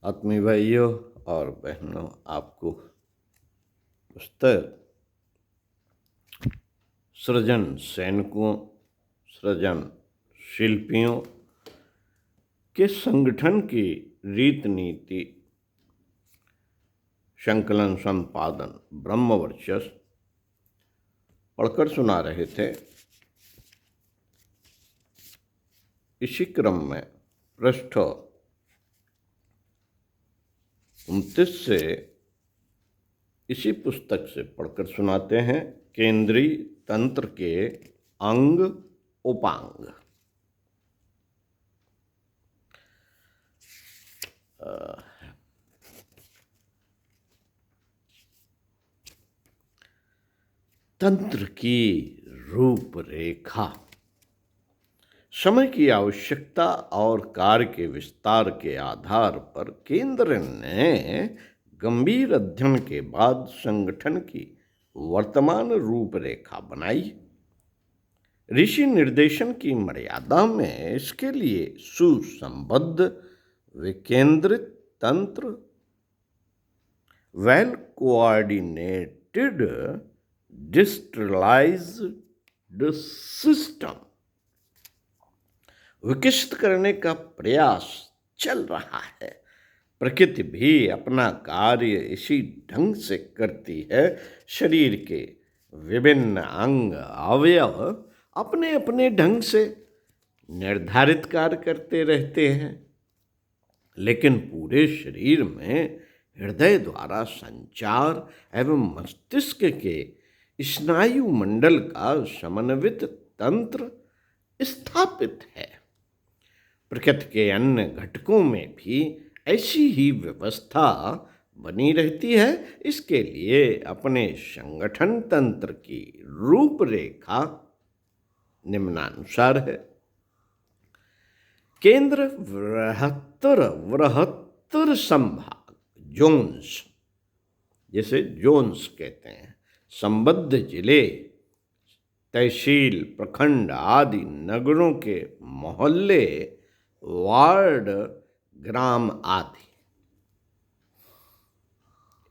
आत्मीय भाइयों और बहनों, आपको पुस्तक सृजन सैनिकों, सृजन शिल्पियों के संगठन की रीत नीति संकलन संपादन ब्रह्मवर्चस्व पढ़कर सुना रहे थे। इसी क्रम में पृष्ठ 29 से इसी पुस्तक से पढ़कर सुनाते हैं। केंद्रीय तंत्र के अंग उपांग। तंत्र की रूपरेखा समय की आवश्यकता और कार्य के विस्तार के आधार पर केंद्र ने गंभीर अध्ययन के बाद संगठन की वर्तमान रूपरेखा बनाई। ऋषि निर्देशन की मर्यादा में इसके लिए सुसंबद्ध विकेंद्रित तंत्र, वेल कोऑर्डिनेटेड डिस्ट्रलाइज्ड सिस्टम विकसित करने का प्रयास चल रहा है। प्रकृति भी अपना कार्य इसी ढंग से करती है। शरीर के विभिन्न अंग अवयव अपने अपने ढंग से निर्धारित कार्य करते रहते हैं, लेकिन पूरे शरीर में हृदय द्वारा संचार एवं मस्तिष्क के स्नायु मंडल का समन्वित तंत्र स्थापित है। प्रकृति के अन्य घटकों में भी ऐसी ही व्यवस्था बनी रहती है। इसके लिए अपने संगठन तंत्र की रूपरेखा निम्नानुसार है। केंद्र वृहत्तर संभाग जोन्स, जिसे जोन्स कहते हैं, संबद्ध जिले, तहसील, प्रखंड आदि नगरों के मोहल्ले, वार्ड, ग्राम आदि।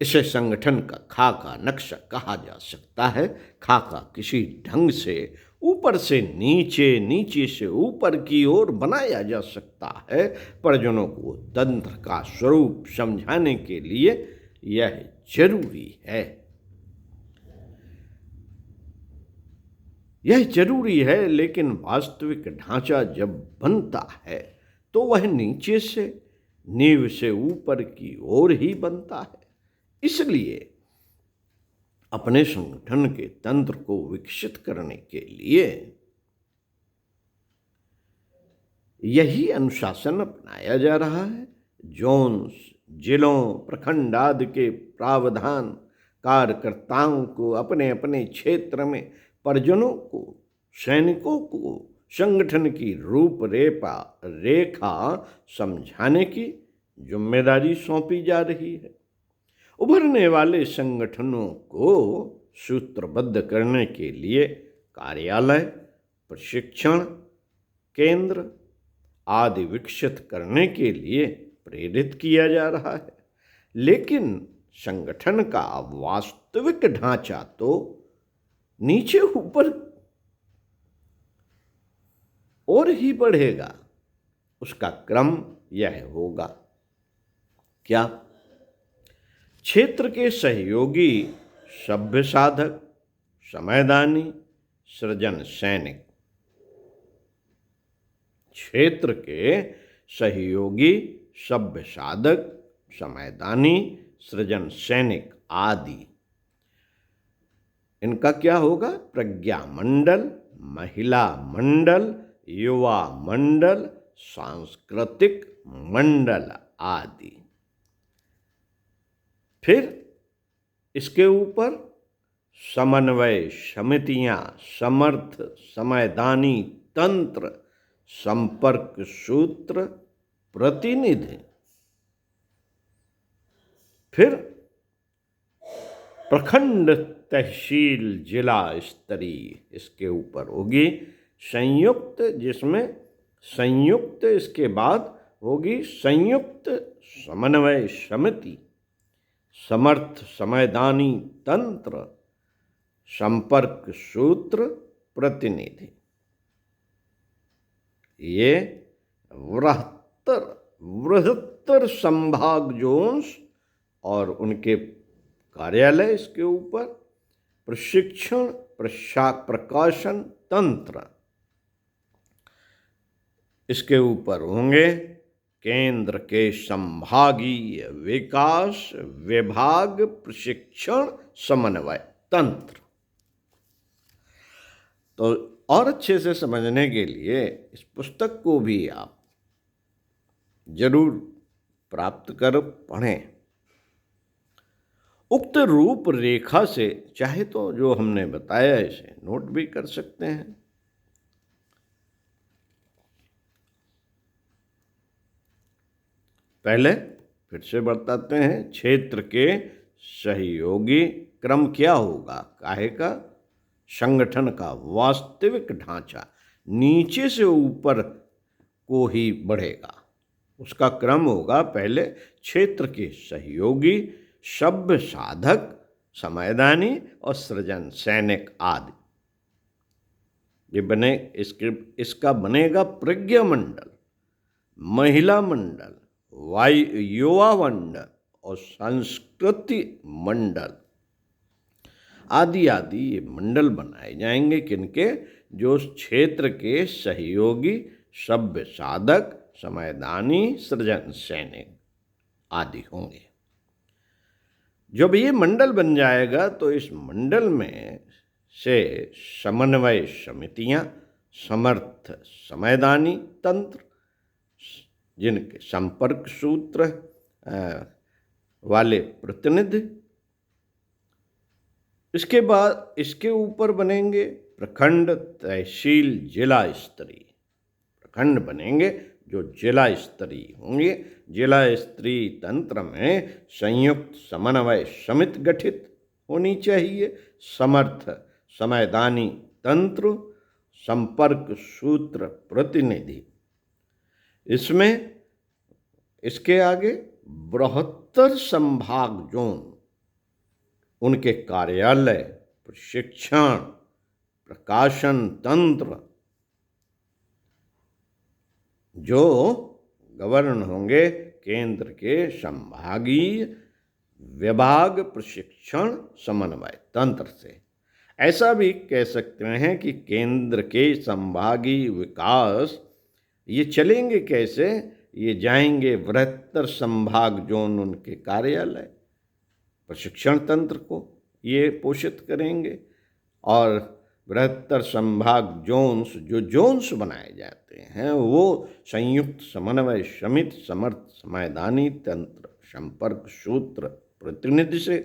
इसे संगठन का खाका नक्शा कहा जा सकता है। खाका किसी ढंग से ऊपर से नीचे, नीचे से ऊपर की ओर बनाया जा सकता है। परिजनों को तंत्र का स्वरूप समझाने के लिए यह जरूरी है। यह जरूरी है, लेकिन वास्तविक ढांचा जब बनता है तो वह नीचे से, नींव से ऊपर की ओर ही बनता है। इसलिए अपने संगठन के तंत्र को विकसित करने के लिए यही अनुशासन अपनाया जा रहा है। जोन्स, जिलों, प्रखंड आदि के प्रावधान कार्यकर्ताओं को अपने अपने क्षेत्र में परिजनों को, सैनिकों को संगठन की रूपरेखा समझाने की जिम्मेदारी सौंपी जा रही है। उभरने वाले संगठनों को सूत्रबद्ध करने के लिए कार्यालय, प्रशिक्षण केंद्र आदि विकसित करने के लिए प्रेरित किया जा रहा है। लेकिन संगठन का वास्तविक ढांचा तो नीचे ऊपर और ही बढ़ेगा। उसका क्रम यह होगा। क्या? क्षेत्र के सहयोगी सभ्य साधक, समयदानी, सृजन सैनिक। क्षेत्र के सहयोगी सभ्य साधक, समयदानी, सृजन सैनिक आदि। इनका क्या होगा? प्रज्ञा मंडल, महिला मंडल, युवा मंडल, सांस्कृतिक मंडल आदि। फिर इसके ऊपर समन्वय समितियां, समर्थ, समयदानी तंत्र, संपर्क सूत्र, प्रतिनिधि। फिर प्रखंड, तहसील, जिला स्तरीय इसके ऊपर होगी। संयुक्त, जिसमें संयुक्त इसके बाद होगी संयुक्त समन्वय समिति, समर्थ समयदानी तंत्र, संपर्क सूत्र प्रतिनिधि। ये बृहत्तर संभाग जोन्स और उनके कार्यालय इसके ऊपर, प्रशिक्षण प्रकाशन तंत्र इसके ऊपर होंगे, केंद्र के संभागीय विकास विभाग प्रशिक्षण समन्वय तंत्र। तो और अच्छे से समझने के लिए इस पुस्तक को भी आप जरूर प्राप्त कर पढ़ें। उक्त रूपरेखा से चाहे तो जो हमने बताया इसे नोट भी कर सकते हैं। पहले फिर से बताते हैं, क्षेत्र के सहयोगी क्रम क्या होगा, काहे का, संगठन का वास्तविक ढांचा नीचे से ऊपर को ही बढ़ेगा। उसका क्रम होगा, पहले क्षेत्र के सहयोगी, सभ्य साधक, समयदानी और सृजन सैनिक आदि। ये इसका बनेगा प्रज्ञा मंडल, महिला मंडल, युवा मंडल और संस्कृति मंडल आदि आदि ये मंडल बनाए जाएंगे। किनके, जो क्षेत्र के सहयोगी, सभ्य साधक, समयदानी, सृजन सैनिक आदि होंगे। जब ये मंडल बन जाएगा तो इस मंडल में से समन्वय समितियां, समर्थ समयदानी तंत्र, जिनके संपर्क सूत्र वाले प्रतिनिधि, इसके बाद इसके ऊपर बनेंगे प्रखंड, तहसील, जिला स्तरीय प्रखंड बनेंगे जो जिला स्तरीय होंगे। जिला स्तरीय तंत्र में संयुक्त समन्वय समिति गठित होनी चाहिए, समर्थ समयदानी तंत्र, संपर्क सूत्र प्रतिनिधि। इसमें इसके आगे बृहत्तर संभाग जोन, उनके कार्यालय, प्रशिक्षण प्रकाशन तंत्र जो गवर्न होंगे केंद्र के संभागीय विभाग प्रशिक्षण समन्वय तंत्र से। ऐसा भी कह सकते हैं कि केंद्र के संभागीय विकास ये चलेंगे कैसे, ये जाएंगे बृहत्तर संभाग जोन, उनके कार्यालय, प्रशिक्षण तंत्र को ये पोषित करेंगे। और बृहत्तर संभाग जोन्स, जो जोन्स बनाए जाते हैं वो संयुक्त समन्वय समिति, समर्थ समयदानी तंत्र, संपर्क सूत्र प्रतिनिधि से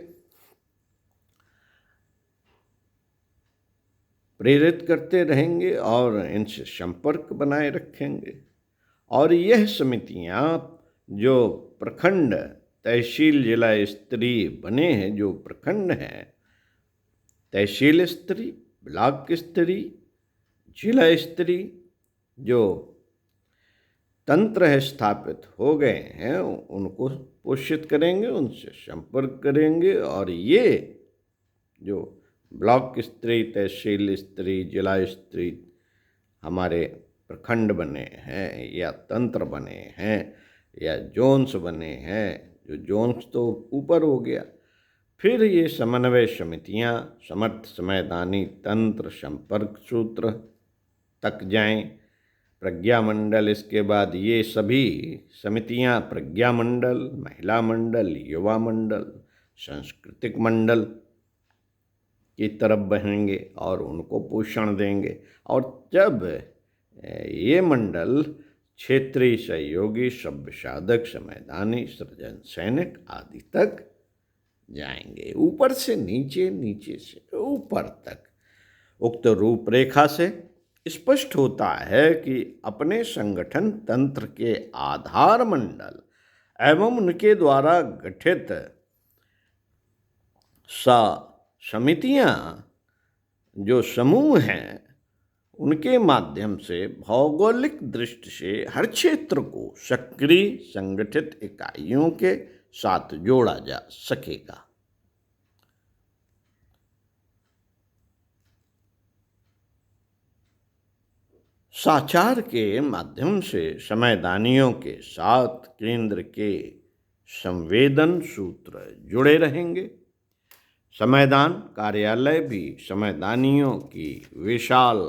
प्रेरित करते रहेंगे और इनसे संपर्क बनाए रखेंगे। और यह समितियां जो प्रखंड, तहसील, जिला स्तरीय बने हैं, जो प्रखंड हैं, तहसील स्तरीय, ब्लॉक स्तरीय, जिला स्तरीय जो तंत्र है स्थापित हो गए हैं, उनको पोषित करेंगे, उनसे संपर्क करेंगे। और ये जो ब्लॉक स्तरीय, तहसील स्तरीय, जिला स्तरीय हमारे प्रखंड बने हैं या तंत्र बने हैं या जोन्स बने हैं, जो जोन्स तो ऊपर हो गया, फिर ये समन्वय समितियां, समर्थ समयदानी तंत्र, संपर्क सूत्र तक जाएं, प्रज्ञा मंडल, इसके बाद ये सभी समितियां प्रज्ञा मंडल, महिला मंडल, युवा मंडल, सांस्कृतिक मंडल की तरफ बढ़ेंगे और उनको पोषण देंगे। और जब ये मंडल क्षेत्रीय सहयोगी, सभ्य साधक, समयदानी, सृजन सैनिक आदि तक जाएंगे, ऊपर से नीचे, नीचे से ऊपर तक, उक्त रूपरेखा से स्पष्ट होता है कि अपने संगठन तंत्र के आधार मंडल एवं उनके द्वारा गठित समितियां, जो समूह हैं, उनके माध्यम से भौगोलिक दृष्टि से हर क्षेत्र को सक्रिय संगठित इकाइयों के साथ जोड़ा जा सकेगा। साचार के माध्यम से समयदानियों के साथ केंद्र के संवेदन सूत्र जुड़े रहेंगे। समयदान कार्यालय भी समयदानियों की विशाल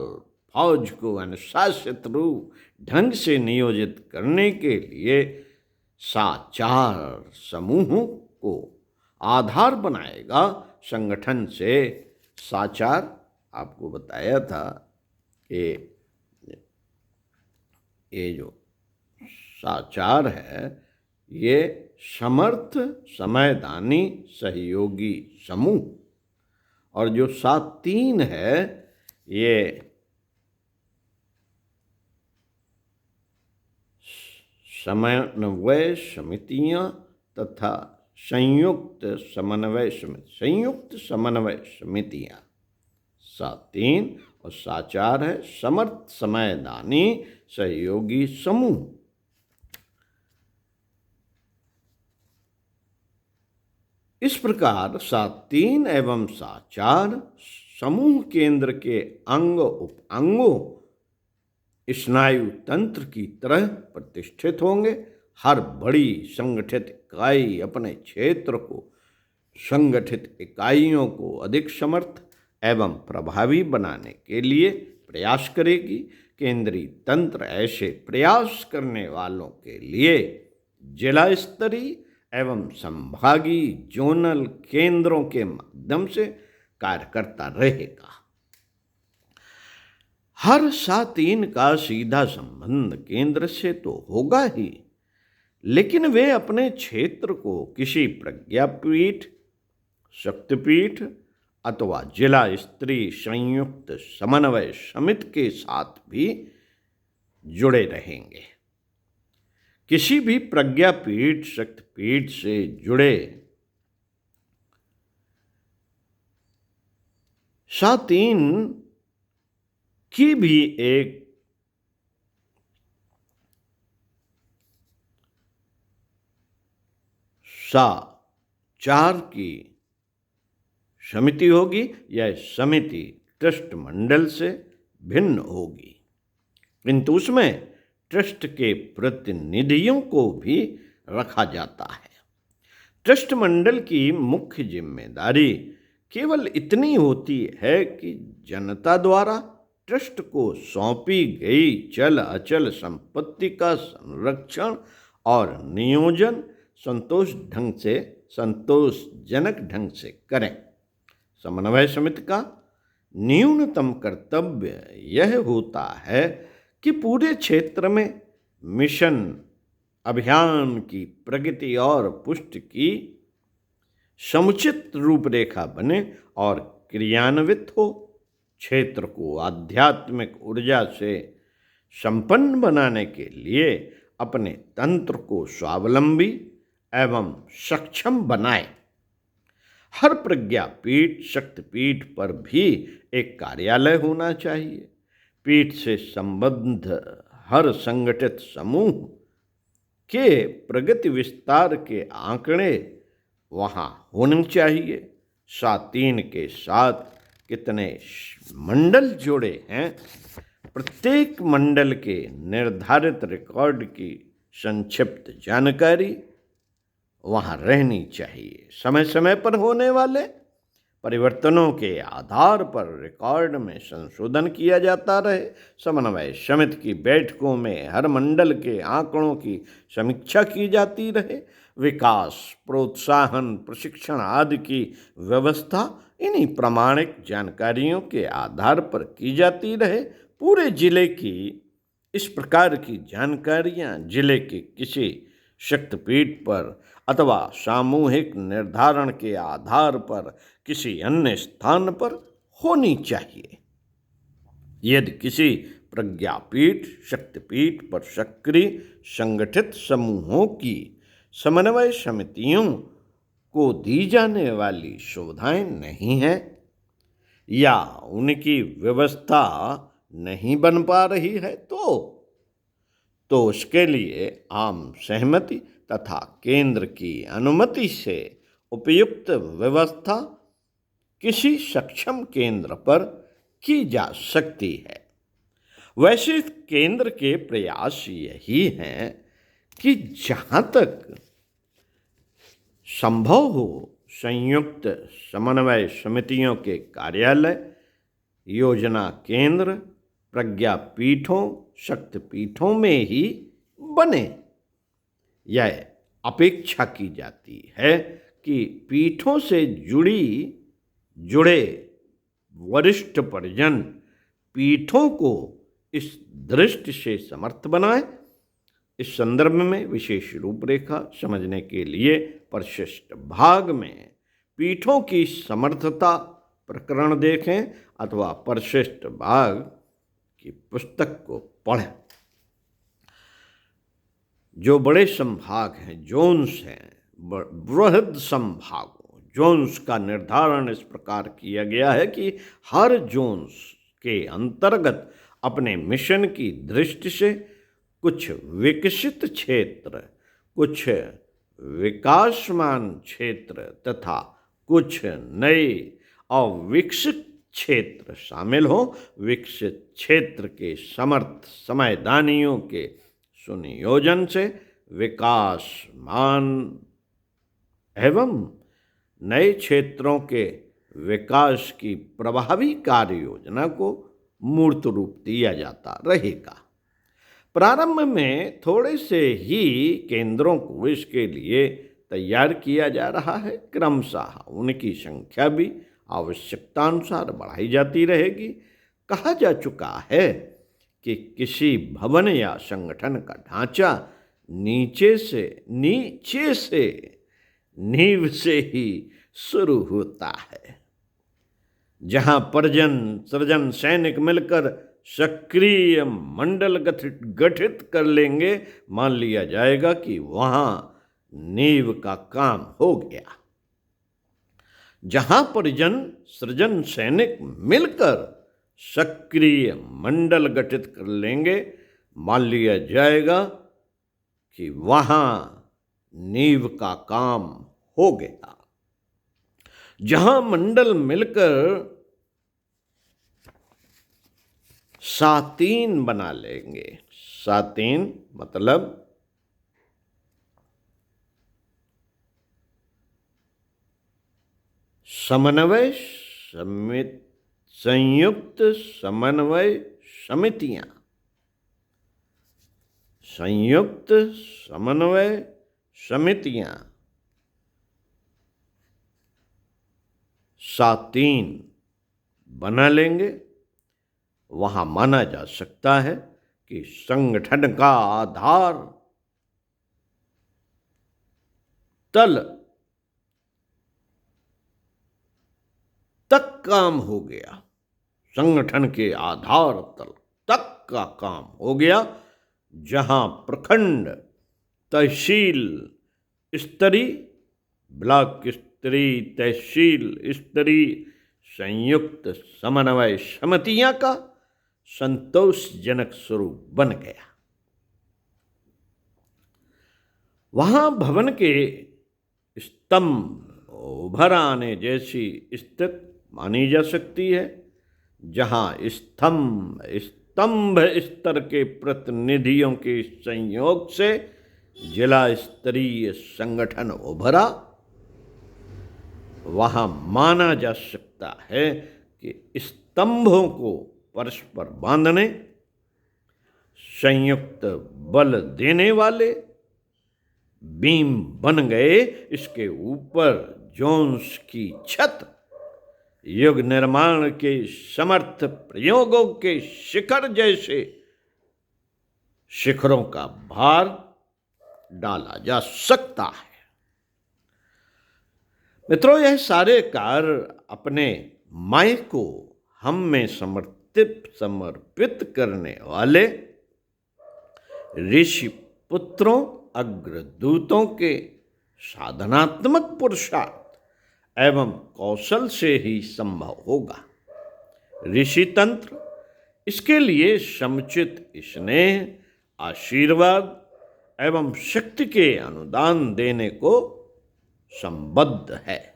फौज को अनुशासित रूप ढंग से नियोजित करने के लिए साचार समूहों को आधार बनाएगा। संगठन से साचार आपको बताया था कि ये जो साचार है ये समर्थ समयदानी सहयोगी समूह, और जो 7-3 है ये समन्वय समितियां तथा संयुक्त समन्वय समितियां। 7-3 और साचार है समर्थ समयदानी सहयोगी समूह। इस प्रकार 7-3 एवं साचार समूह केंद्र के अंग उपअंगों स्नायु तंत्र की तरह प्रतिष्ठित होंगे। हर बड़ी संगठित इकाई अपने क्षेत्र को संगठित इकाइयों को अधिक समर्थ एवं प्रभावी बनाने के लिए प्रयास करेगी। केंद्रीय तंत्र ऐसे प्रयास करने वालों के लिए जिला स्तरीय एवं संभागीय जोनल केंद्रों के माध्यम से कार्य करता रहेगा। हर 7-3 का सीधा संबंध केंद्र से तो होगा ही, लेकिन वे अपने क्षेत्र को किसी प्रज्ञापीठ, शक्तिपीठ अथवा जिला स्तरीय संयुक्त समन्वय समिति के साथ भी जुड़े रहेंगे। किसी भी प्रज्ञापीठ, शक्तिपीठ से जुड़े 7-3 की भी एक साचार की समिति होगी। यह समिति ट्रस्ट मंडल से भिन्न होगी, किंतु उसमें ट्रस्ट के प्रतिनिधियों को भी रखा जाता है। ट्रस्ट मंडल की मुख्य जिम्मेदारी केवल इतनी होती है कि जनता द्वारा ट्रस्ट को सौंपी गई चल अचल संपत्ति का संरक्षण और नियोजन संतोषजनक ढंग से करें। समन्वय समिति का न्यूनतम कर्तव्य यह होता है कि पूरे क्षेत्र में मिशन अभियान की प्रगति और पुष्टि की समुचित रूपरेखा बने और क्रियान्वित हो। क्षेत्र को आध्यात्मिक ऊर्जा से संपन्न बनाने के लिए अपने तंत्र को स्वावलंबी एवं सक्षम बनाए। हर प्रज्ञापीठ, शक्तिपीठ पर भी एक कार्यालय होना चाहिए। पीठ से संबद्ध हर संगठित समूह के प्रगति विस्तार के आंकड़े वहाँ होने चाहिए। 7-3 के साथ कितने मंडल जुड़े हैं, प्रत्येक मंडल के निर्धारित रिकॉर्ड की संक्षिप्त जानकारी वहाँ रहनी चाहिए। समय समय पर होने वाले परिवर्तनों के आधार पर रिकॉर्ड में संशोधन किया जाता रहे। समन्वय समिति की बैठकों में हर मंडल के आंकड़ों की समीक्षा की जाती रहे। विकास, प्रोत्साहन, प्रशिक्षण आदि की व्यवस्था इन्हीं प्रामाणिक जानकारियों के आधार पर की जाती रहे। पूरे जिले की इस प्रकार की जानकारियां जिले के किसी शक्तिपीठ पर अथवा सामूहिक निर्धारण के आधार पर किसी अन्य स्थान पर होनी चाहिए। यदि किसी प्रज्ञापीठ, शक्तिपीठ पर सक्रिय संगठित समूहों की समन्वय समितियों को दी जाने वाली सुविधाएं नहीं हैं या उनकी व्यवस्था नहीं बन पा रही है तो उसके लिए आम सहमति तथा केंद्र की अनुमति से उपयुक्त व्यवस्था किसी सक्षम केंद्र पर की जा सकती है। वैसे केंद्र के प्रयास यही हैं कि जहाँ तक संभव हो संयुक्त समन्वय समितियों के कार्यालय, योजना केंद्र, प्रज्ञापीठों, शक्तिपीठों में ही बने। यह अपेक्षा की जाती है कि पीठों से जुड़े वरिष्ठ परिजन पीठों को इस दृष्टि से समर्थ बनाएं। इस संदर्भ में विशेष रूपरेखा समझने के लिए परिशिष्ट भाग में पीठों की समर्थता प्रकरण देखें अथवा परिशिष्ट भाग की पुस्तक को पढ़ें। जो बड़े संभाग हैं, जोन्स हैं, बृहद संभागों जोन्स का निर्धारण इस प्रकार किया गया है कि हर जोन्स के अंतर्गत अपने मिशन की दृष्टि से कुछ विकसित क्षेत्र, कुछ विकासमान क्षेत्र तथा कुछ नए अविकसित क्षेत्र शामिल हों। विकसित क्षेत्र के समर्थ समयदानियों के सुनियोजन से विकासमान एवं नए क्षेत्रों के विकास की प्रभावी कार्य योजना को मूर्त रूप दिया जाता रहेगा। प्रारंभ में थोड़े से ही केंद्रों को इसके लिए तैयार किया जा रहा है। क्रमशः उनकी संख्या भी आवश्यकतानुसार बढ़ाई जाती रहेगी। कहा जा चुका है कि किसी भवन या संगठन का ढांचा नीचे से नींव से ही शुरू होता है। जहां परिजन सृजन सैनिक मिलकर सक्रिय मंडल गठित कर लेंगे, मान लिया जाएगा कि वहां नींव का काम हो गया। जहां परिजन सृजन सैनिक मिलकर सक्रिय मंडल गठित कर लेंगे, मान लिया जाएगा कि वहां नींव का काम हो गया। जहां मंडल मिलकर सातीन बना लेंगे, सातीन मतलब समन्वय समिति, संयुक्त समन्वय समितियां, संयुक्त समन्वय समितियां सातीन बना लेंगे, वहां माना जा सकता है कि संगठन का आधार तल तक काम हो गया। संगठन के आधार तल तक का काम हो गया, जहां प्रखंड, तहसील स्तरीय, ब्लॉक स्तरीय, तहसील स्तरीय संयुक्त समन्वय समितियां का संतोषजनक स्वरूप बन गया। वहां भवन के स्तंभ उभर आने जैसी स्थिति मानी जा सकती है, जहां स्तंभ स्तर के प्रतिनिधियों के संयोग से जिला स्तरीय संगठन उभरा। वहां माना जा सकता है कि स्तंभों को परस्पर बांधने, संयुक्त बल देने वाले बीम बन गए। इसके ऊपर जोन्स की छत युग निर्माण के समर्थ प्रयोगों के शिखर जैसे शिखरों का भार डाला जा सकता है। मित्रों, यह सारे कार्य अपने माय को हम में समर्पित करने वाले ऋषि पुत्रों, अग्रदूतों के साधनात्मक पुरुषार्थ एवं कौशल से ही संभव होगा। ऋषि तंत्र इसके लिए समुचित स्नेह, आशीर्वाद एवं शक्ति के अनुदान देने को संबद्ध है।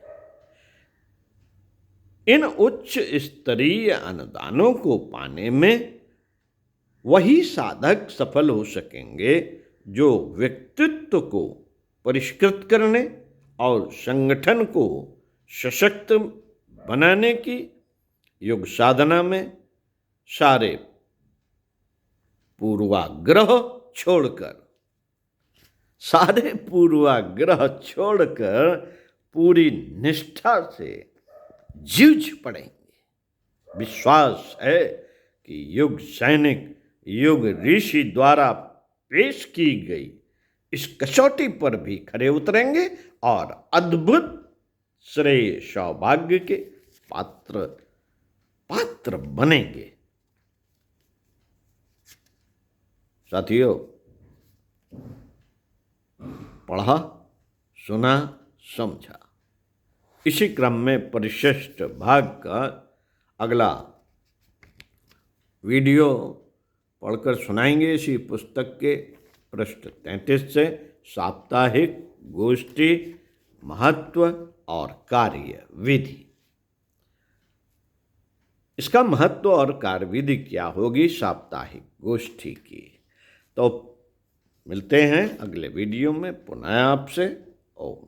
इन उच्च स्तरीय अनुदानों को पाने में वही साधक सफल हो सकेंगे जो व्यक्तित्व को परिष्कृत करने और संगठन को सशक्त बनाने की योग साधना में सारे पूर्वाग्रह छोड़कर पूरी निष्ठा से जूझ पड़ेंगे। विश्वास है कि युग सैनिक युग ऋषि द्वारा पेश की गई इस कसौटी पर भी खरे उतरेंगे और अद्भुत श्रेय सौभाग्य के पात्र बनेंगे। साथियों, पढ़ा, सुना, समझा, इसी क्रम में परिशिष्ट भाग का अगला वीडियो पढ़कर सुनाएंगे। इसी पुस्तक के पृष्ठ 33 से साप्ताहिक गोष्ठी महत्व और कार्य विधि। इसका महत्व और कार्य विधि क्या होगी साप्ताहिक गोष्ठी की, तो मिलते हैं अगले वीडियो में पुनः आपसे। ओम